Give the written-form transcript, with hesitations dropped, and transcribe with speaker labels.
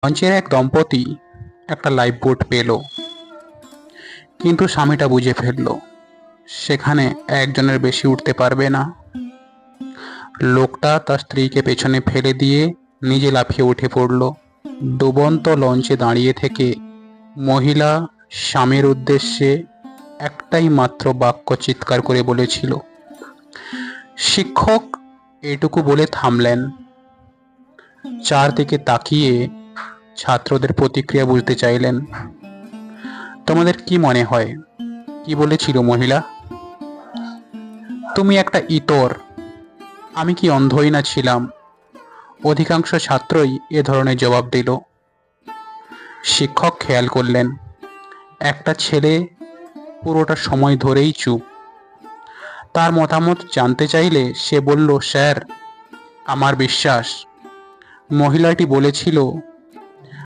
Speaker 1: লঞ্চের এক দম্পতি একটা লাইফ বোট পেল, কিন্তু স্বামীটা বুঝে ফেলল সেখানে একজনের বেশি উঠতে পারবে না। লোকটা তার স্ত্রীকে পেছনে ফেলে দিয়ে নিজে লাফিয়ে উঠে পড়ল। ডুবন্ত লঞ্চে দাঁড়িয়ে থেকে মহিলা স্বামীর উদ্দেশ্যে একটাই মাত্র বাক্য চিৎকার করে বলেছিল। শিক্ষক এটুকু বলে থামলেন, চারদিকে তাকিয়ে ছাত্রদের প্রতিক্রিয়া বুঝতে চাইলেন। তোমাদের কি মনে হয়, কি বলেছিল মহিলা? তুমি একটা ইতর, আমি কি অন্ধই না ছিলাম? অধিকাংশ ছাত্রই এ ধরনের জবাব দিল। শিক্ষক খেয়াল করলেন একটা ছেলে পুরোটা সময় ধরেই চুপ। তার মতামত জানতে চাইলে সে বলল, স্যার, আমার বিশ্বাস মহিলাটি বলেছিল